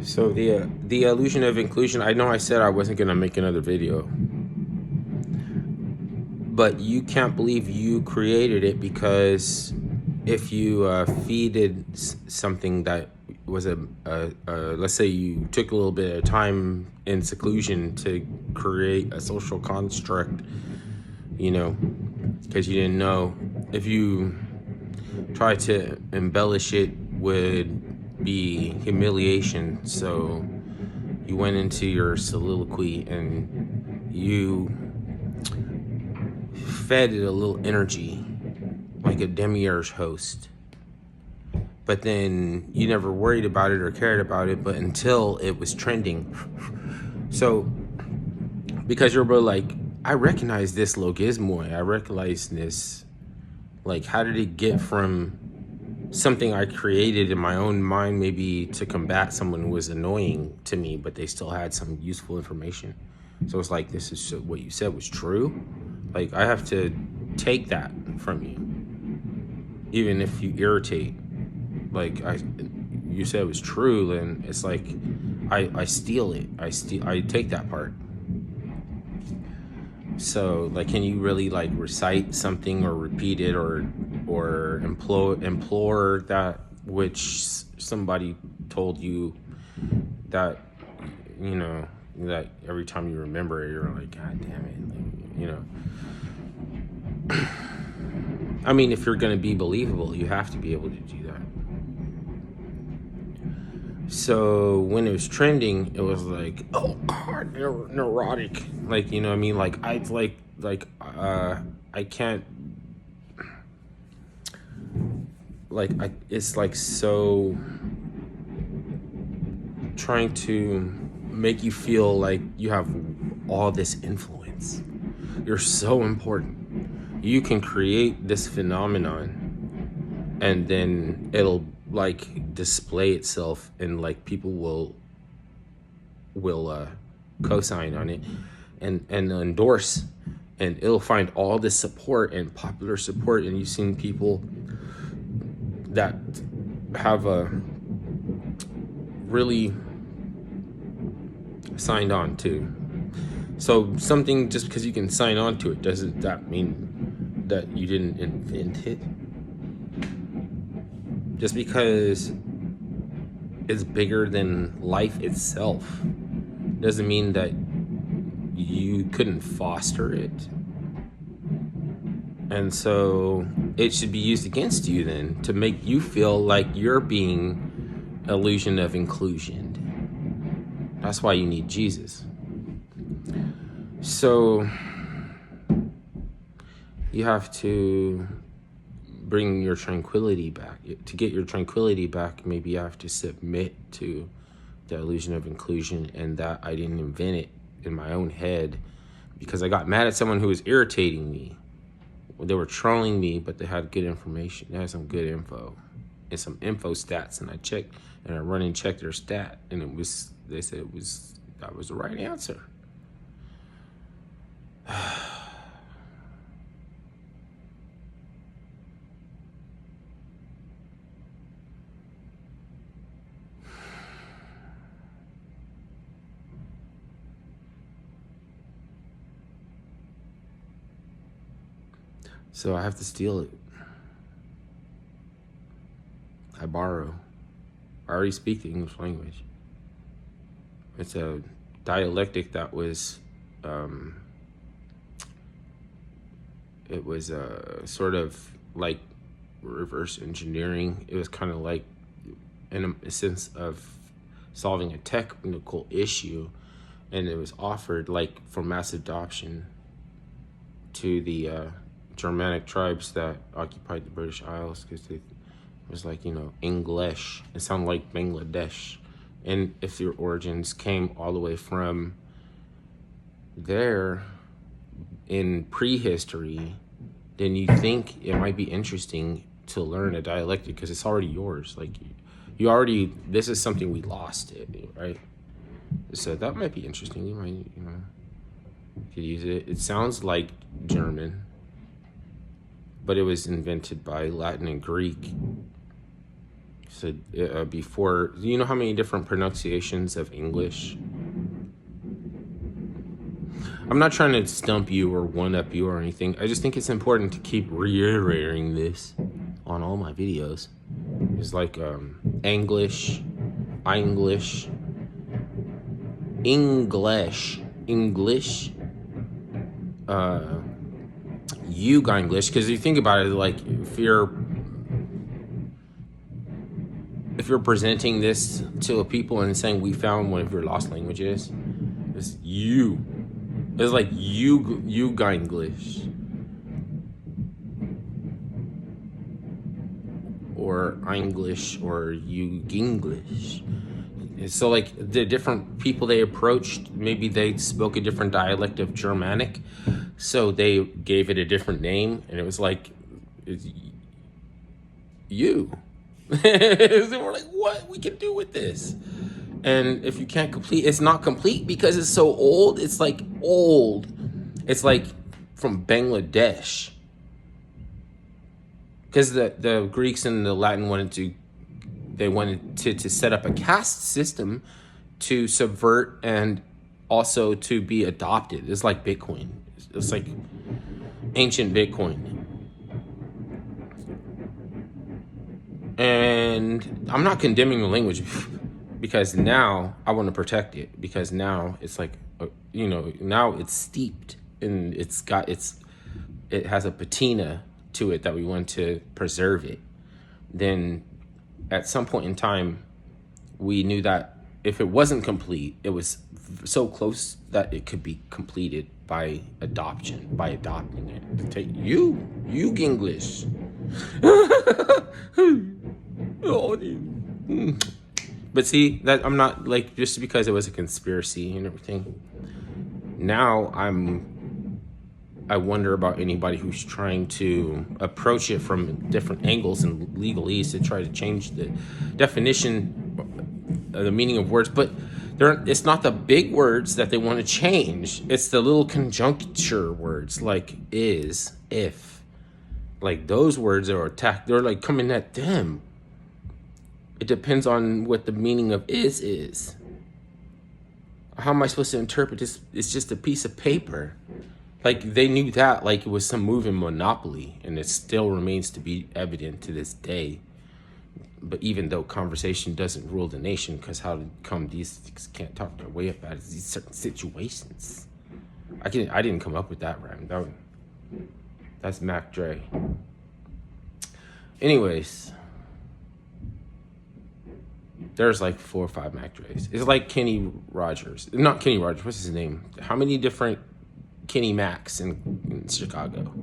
So the illusion of inclusion. I know I said I wasn't gonna make another video, but you can't believe you created it, because if you feeded something that was let's say you took a little bit of time in seclusion to create a social construct, you know, because you didn't know, if you try to embellish it, would be humiliation. So you went into your soliloquy and you fed it a little energy, like a demiurge host. But then you never worried about it or cared about it, but until it was trending. So, because you're both like, I recognize this logismoi, I recognize this. Like, how did it get from something I created in my own mind, maybe to combat someone who was annoying to me, but they still had some useful information? So it's like, this is what you said was true. Like, I have to take that from you, even if you irritate. Like, you said it was true, then it's like I steal it. I take that part. So, like, can you really like recite something or repeat it, or implore that which somebody told you, that, you know, that every time you remember it, you're like, God damn it, like, you know. I mean, if you're gonna be believable, you have to be able to do that. So when it was trending, it was like, oh God, neurotic. Like, you know what I mean? Like, I can't, it's like, so trying to make you feel like you have all this influence. You're so important. You can create this phenomenon, and then it'll like display itself, and like people will co-sign on it, and endorse, and it'll find all this support and popular support. And you've seen people that have a really signed on to. So something, just because you can sign on to it, doesn't that mean that you didn't invent it? Just because it's bigger than life itself doesn't mean that you couldn't foster it. And so it should be used against you then, to make you feel like you're being illusion of inclusion. That's why you need Jesus. So you have to bring your tranquility back. To get your tranquility back, maybe you have to submit to the illusion of inclusion, and that I didn't invent it in my own head, because I got mad at someone who was irritating me. They were trolling me, but they had good information. They had some good info and some info stats, and I checked, and I run and checked their stat, and they said that was the right answer. So I have to steal it. I borrow. I already speak the English language. It's a dialectic that was, it was sort of like reverse engineering. It was kind of like, in a sense of solving a technical issue, and it was offered like for mass adoption to the Germanic tribes that occupied the British Isles, because it was like, you know, English. It sounded like Bangladesh. And if your origins came all the way from there in prehistory, then you think it might be interesting to learn a dialectic, because it's already yours. Like, you already, this is something we lost, right? So that might be interesting. You might, you know, could use it. It sounds like German, but it was invented by Latin and Greek. So before, do you know how many different pronunciations of English? I'm not trying to stump you or one-up you or anything. I just think it's important to keep reiterating this on all my videos. It's like English, English, English, because you think about it, like if you're presenting this to a people and saying we found one of your lost languages, it's you. It's like you English or English or you English. So like the different people they approached, maybe they spoke a different dialect of Germanic, so they gave it a different name, and it was like it's you. They were like, what we can do with this? And if you can't complete, it's not complete because it's so old. It's like old. It's like from Bangladesh. Because the Greeks and the Latin wanted to set up a caste system to subvert and also to be adopted. It's like Bitcoin. It's like ancient Bitcoin. And I'm not condemning the language because now I want to protect it, because now it's like, now it's steeped and it has a patina to it that we want to preserve it. Then at some point in time, we knew that if it wasn't complete, it was so close that it could be completed by adoption, by adopting it. To take you English. But see, that I'm not like, just because it was a conspiracy and everything. Now I wonder about anybody who's trying to approach it from different angles and legalese to try to change the definition, the meaning of words. But it's not the big words that they want to change. It's the little conjuncture words like is, if. Like those words are attacked. They're like coming at them. It depends on what the meaning of is. How am I supposed to interpret this? It's just a piece of paper. Like they knew that, like it was some move in Monopoly, and it still remains to be evident to this day. But even though conversation doesn't rule the nation, because how come these things can't talk their way up out of these certain situations? I didn't come up with that rhyme. That's Mac Dre. Anyways, there's like 4 or 5 Mac Dre's. It's like Kenny Rogers. Not Kenny Rogers, what's his name? How many different Kenny Macs in Chicago?